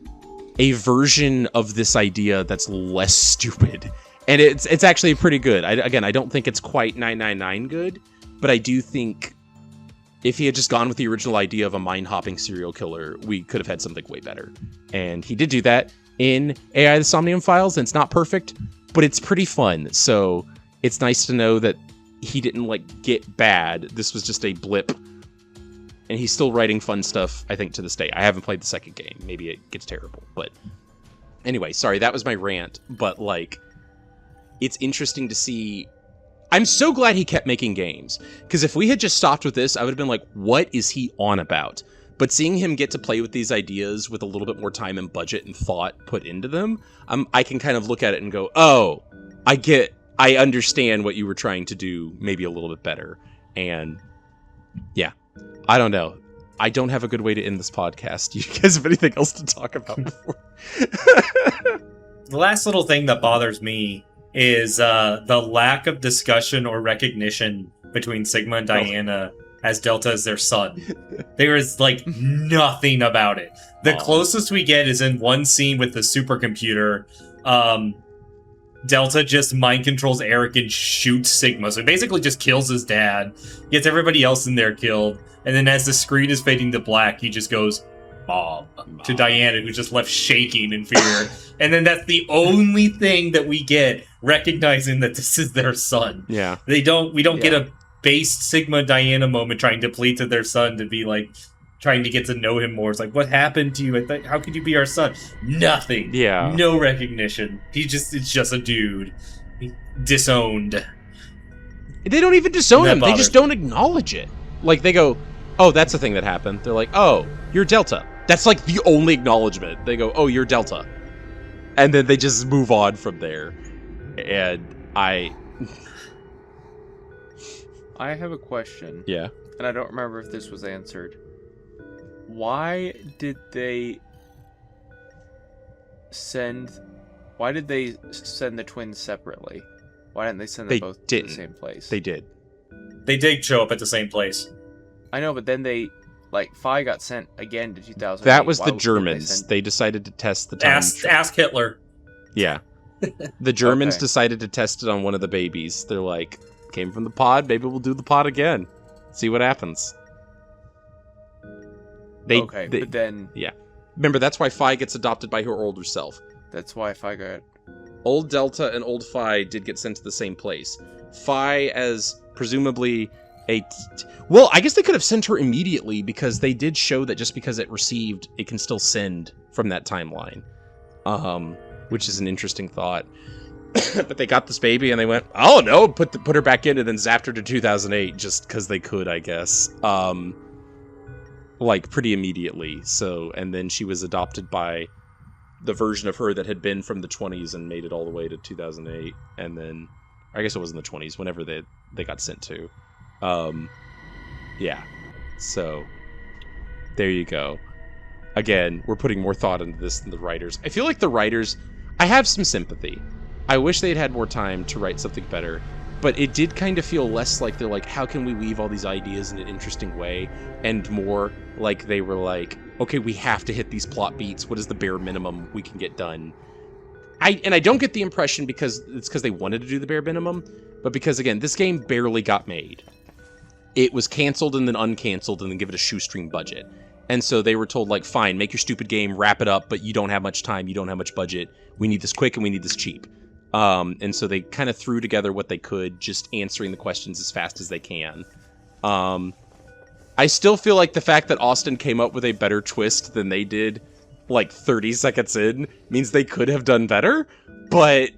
a version of this idea that's less stupid. And it's actually pretty good. I don't think it's quite 999 good, but I do think if he had just gone with the original idea of a mind-hopping serial killer, we could have had something way better. And he did do that in AI the Somnium Files, and it's not perfect, but it's pretty fun. So it's nice to know that he didn't like get bad. This was just a blip. And he's still writing fun stuff, I think, to this day. I haven't played the second game. Maybe it gets terrible. But anyway, sorry, that was my rant. But like, it's interesting to see. I'm so glad he kept making games, because if we had just stopped with this, I would have been like, what is he on about? But seeing him get to play with these ideas with a little bit more time and budget and thought put into them, I can kind of look at it and go, oh, I get I understand what you were trying to do maybe a little bit better. And yeah, I don't know. I don't have a good way to end this podcast. Do you guys have anything else to talk about before? The last little thing that bothers me is the lack of discussion or recognition between Sigma and Diana as Delta as their son. There is, like, nothing about it. The closest we get is in one scene with the supercomputer. Delta just mind controls Eric and shoots Sigma. So he basically just kills his dad, gets everybody else in there killed, and then as the screen is fading to black, he just goes, Mom, to Diana, who's just left shaking in fear. And then that's the only thing that we get, recognizing that this is their son. Yeah. We don't get a based Sigma Diana moment trying to plead to their son to be like, trying to get to know him more. It's like, what happened to you? How could you be our son? Nothing. Yeah. No recognition. It's just a dude. Disowned. They don't even disown him. They bothers just don't acknowledge it. Like, they go, oh, that's the thing that happened. They're like, oh, you're Delta. That's like the only acknowledgement. They go, oh, you're Delta. And then they just move on from there. And I have a question. Yeah. And I don't remember if this was answered. Why did they send the twins separately? Why didn't they send them both to the same place? They did. They did show up at the same place. I know, but then they, like, Phi got sent again to 2008. That was the Germans. They decided to test the time. Ask Hitler. Yeah. The Germans Okay. decided to test it on one of the babies. They're like, came from the pod, maybe we'll do the pod again. See what happens. But then... Yeah. Remember, that's why Phi gets adopted by her older self. That's why Phi got... Old Delta and Old Phi did get sent to the same place. Phi as presumably well, I guess they could have sent her immediately because they did show that just because it received, it can still send from that timeline. Which is an interesting thought. But they got this baby and they went, oh no, put her back in and then zapped her to 2008 just because they could, I guess. Like pretty immediately. So, and then she was adopted by the version of her that had been from the 20s and made it all the way to 2008. And then, I guess it was in the 20s, whenever they got sent to. Yeah. So, there you go. Again, we're putting more thought into this than the writers. I feel like the writers, I have some sympathy. I wish they'd had more time to write something better. But it did kind of feel less like they're like, how can we weave all these ideas in an interesting way? And more like they were like, okay, we have to hit these plot beats. What is the bare minimum we can get done? I don't get the impression because they wanted to do the bare minimum, but because, again, this game barely got made. It was canceled and then uncanceled and then give it a shoestring budget. And so they were told, like, fine, make your stupid game, wrap it up, but you don't have much time, you don't have much budget. We need this quick and we need this cheap. And so they kind of threw together what they could, just answering the questions as fast as they can. I still feel like the fact that Austin came up with a better twist than they did, like 30 seconds in, means they could have done better. But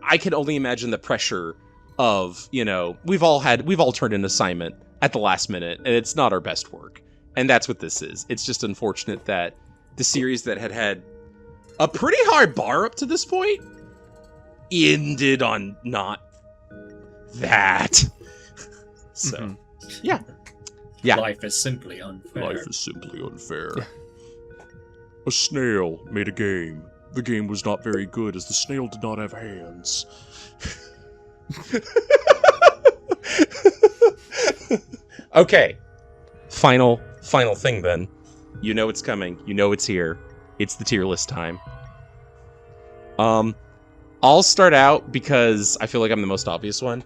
I can only imagine the pressure of, you know, we've all turned an assignment at the last minute, and it's not our best work. And that's what this is. It's just unfortunate that the series that had a pretty hard bar up to this point ended on not that. So, yeah. Life is simply unfair. Life is simply unfair. A snail made a game. The game was not very good as the snail did not have hands. Okay. Final thing then. You know it's coming. You know it's here. It's the tier list time. I'll start out because I feel like I'm the most obvious one.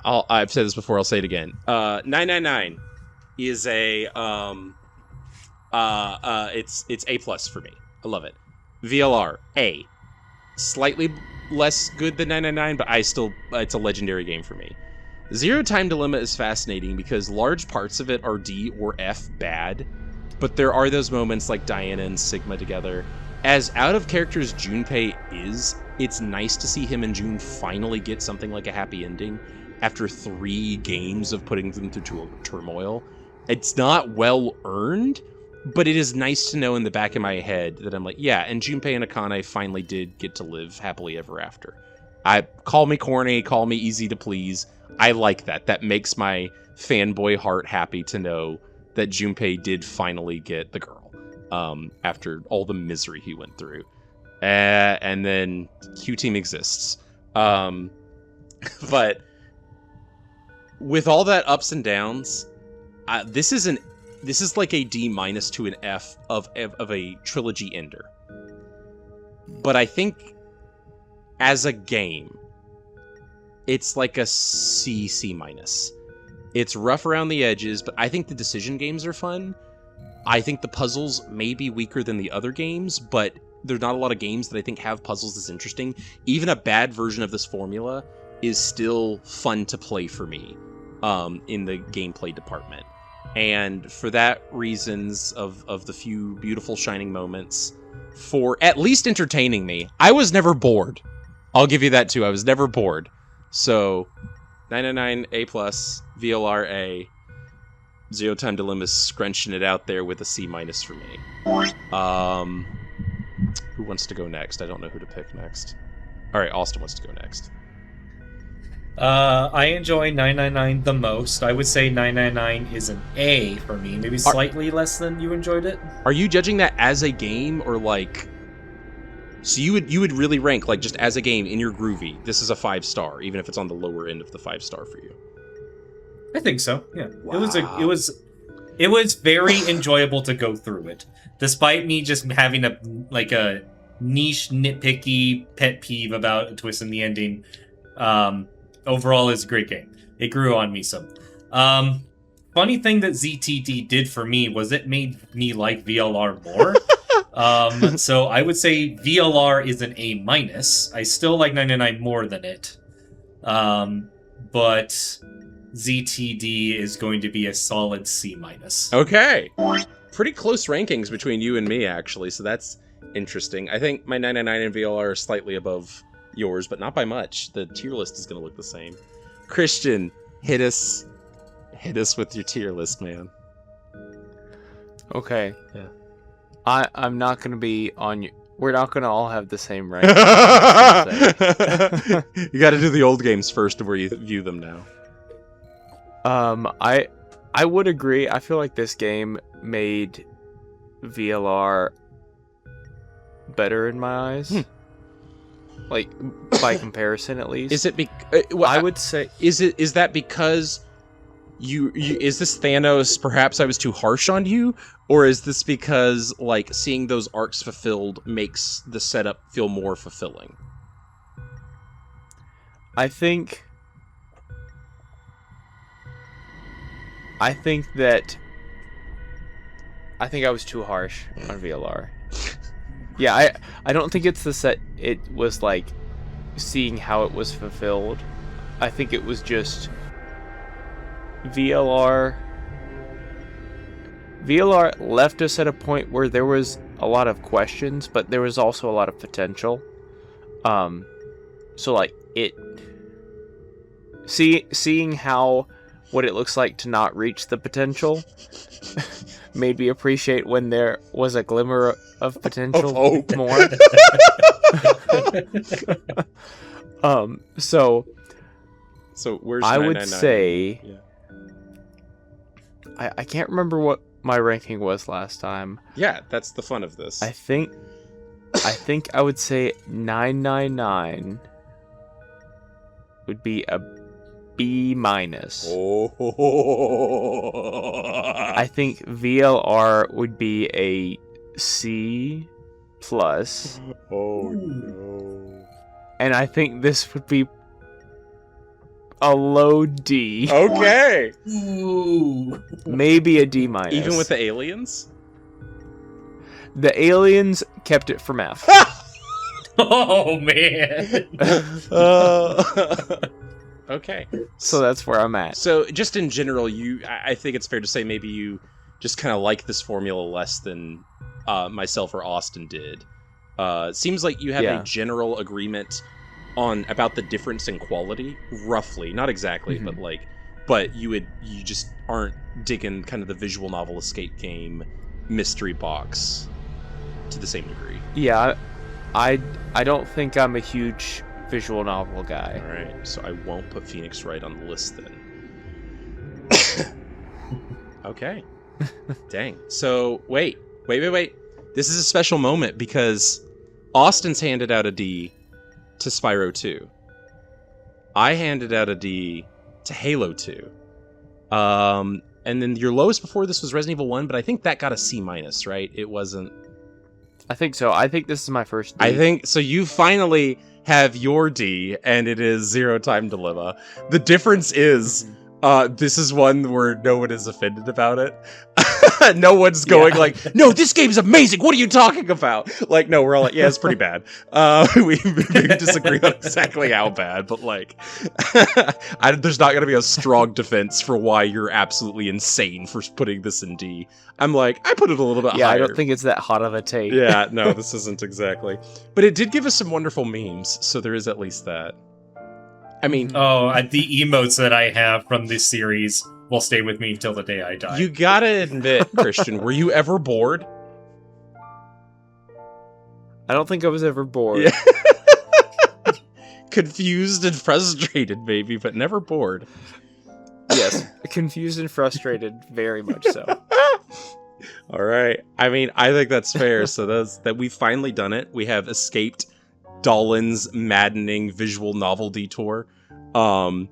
I've said this before, I'll say it again. 999 is a it's A+ for me. I love it. VLR, A. Slightly less good than 999, but it's a legendary game for me. Zero Time Dillema is fascinating because large parts of it are D or F bad, but there are those moments like Diana and Sigma together. As out of character as Junpei is, it's nice to see him and June finally get something like a happy ending after 3 games of putting them through turmoil. It's not well earned, but it is nice to know in the back of my head that I'm like, yeah, and Junpei and Akane finally did get to live happily ever after. I call me corny, call me easy to please. I like that. That makes my fanboy heart happy to know that Junpei did finally get the girl after all the misery he went through. And then Q-Team exists. But with all that ups and downs, this is like a D- to an F of a trilogy ender. But I think as a game, it's like a C-. It's rough around the edges, but I think the decision games are fun. I think the puzzles may be weaker than the other games, but there's not a lot of games that I think have puzzles this interesting. Even a bad version of this formula is still fun to play for me in the gameplay department. And for that reasons of the few beautiful shining moments, for at least entertaining me, I was never bored. I'll give you that too. I was never bored. So 999 A+, VLR A, Zero Time Dillema scrunching it out there with a C- for me. Who wants to go next? I don't know who to pick next. All right, Austin wants to go next. I enjoy 999 the most. I would say 999 is an A for me, maybe slightly less than you enjoyed it. Are you judging that as a game or like? So you would really rank like just as a game in your groovy. This is a 5-star, even if it's on the lower end of the 5-star for you. I think so. Yeah, Wow. It was very enjoyable to go through it, despite me just having a niche nitpicky pet peeve about a twist in the ending. Overall, it's a great game. It grew on me some. Funny thing that ZTD did for me was it made me like VLR more. So I would say VLR is an A-. I still like 99 more than it. But ZTD is going to be a solid C-. Okay. Pretty close rankings between you and me, actually, so that's interesting. I think my 999 and VLR are slightly above yours, but not by much. The tier list is going to look the same. Christian, hit us with your tier list, man. Okay. Yeah. I'm not going to be on you. We're not going to all have the same rank. You got to do the old games first where you view them now. I would agree. I feel like this game made VLR better in my eyes. Like by comparison, at least. Is it? I would say. Is that because you? Is this Thanos? Perhaps I was too harsh on you, or is this because like seeing those arcs fulfilled makes the setup feel more fulfilling? I think that I was too harsh on VLR. Yeah, I don't think it's the set. It was like seeing how it was fulfilled. I think it was just VLR left us at a point where there was a lot of questions, but there was also a lot of potential. So like seeing how what it looks like to not reach the potential made me appreciate when there was a glimmer of potential more. So where's I 999? would say Yeah. I can't remember what my ranking was last time. Yeah, that's the fun of this. I think I would say 999 would be a B-. I think VLR would be a C+. Oh no. And I think this would be a low D. Okay. Ooh. Maybe a D-. Even with the aliens? The aliens kept it from F. Oh man. Okay. So that's where I'm at. So just in general, I think it's fair to say maybe you just kind of like this formula less than myself or Austin did. Seems like you have a general agreement about the difference in quality, roughly, not exactly, but you just aren't digging kind of the visual novel escape game mystery box to the same degree. Yeah, I don't think I'm a huge visual novel guy. All right, so I won't put Phoenix Wright on the list then. Okay. Dang. So wait. This is a special moment because Austin's handed out a D to Spyro 2. I handed out a D to Halo 2. And then your lowest before this was Resident Evil 1, but I think that got a C-, right? It wasn't... I think so. I think this is my first D. I think... So you finally have your D, and it is Zero Time Dillema. The difference is... this is one where no one is offended about it. No one's going like, no, this game's amazing. What are you talking about? Like, no, we're all like, yeah, it's pretty bad. We disagree on exactly how bad, but like, there's not going to be a strong defense for why you're absolutely insane for putting this in D. I'm like, I put it a little bit higher. I don't think it's that hot of a take. Yeah, no, this isn't exactly. But it did give us some wonderful memes, so there is at least that. I mean... the emotes that I have from this series will stay with me till the day I die. You gotta admit, Christian, were you ever bored? I don't think I was ever bored. Yeah. Confused and frustrated, maybe, but never bored. Yes, confused and frustrated, very much so. All right. I mean, I think that's fair. So that we've finally done it. We have escaped Dolan's maddening visual novel detour. I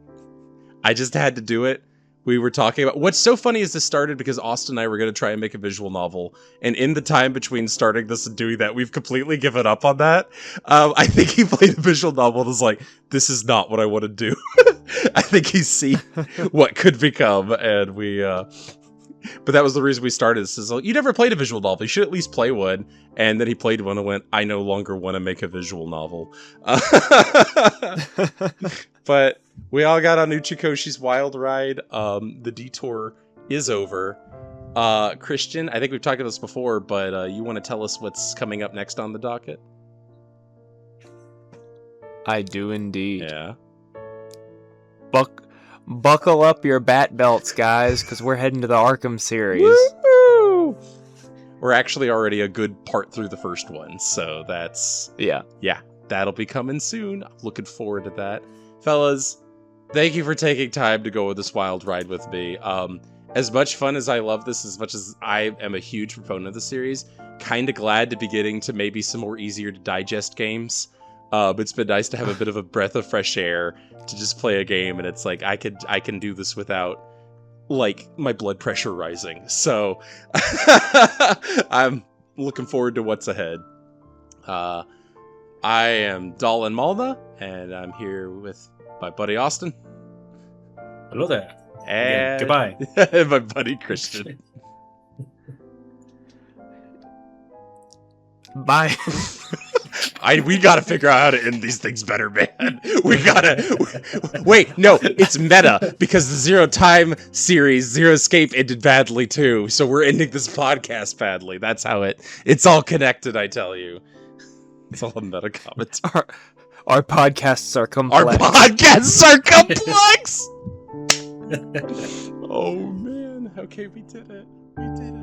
just had to do it. We were talking about... What's so funny is this started because Austin and I were going to try and make a visual novel. And in the time between starting this and doing that, we've completely given up on that. I think he played a visual novel and was like, this is not what I want to do. I think he's seen what could become. And we... But that was the reason we started. This is like, you never played a visual novel. You should at least play one. And then he played one and went, I no longer want to make a visual novel. But we all got on Uchikoshi's wild ride. The detour is over. Christian, I think we've talked about this before, but you want to tell us what's coming up next on the docket? I do indeed. Yeah. Buckle up your bat belts, guys, because we're heading to the Arkham series. Woo-hoo! We're actually already a good part through the first one, so that's... Yeah, that'll be coming soon. I'm looking forward to that. Fellas, thank you for taking time to go with this wild ride with me. As much fun as I love this, as much as I am a huge proponent of the series, kind of glad to be getting to maybe some more easier to digest games. It's been nice to have a bit of a breath of fresh air to just play a game, and it's like I can do this without like my blood pressure rising. So I'm looking forward to what's ahead. I am Dolan Malna, and I'm here with my buddy Austin. Hello there. And goodbye. My buddy Christian. bye. We gotta figure out how to end these things better, man. We gotta... Wait, no, it's meta, because the Zero Time series, Zero Escape, ended badly too, so we're ending this podcast badly. That's how it's all connected, I tell you. It's all a meta commentary. Our podcasts are complex. Our podcasts are complex! Oh, man. Okay, we did it. We did it.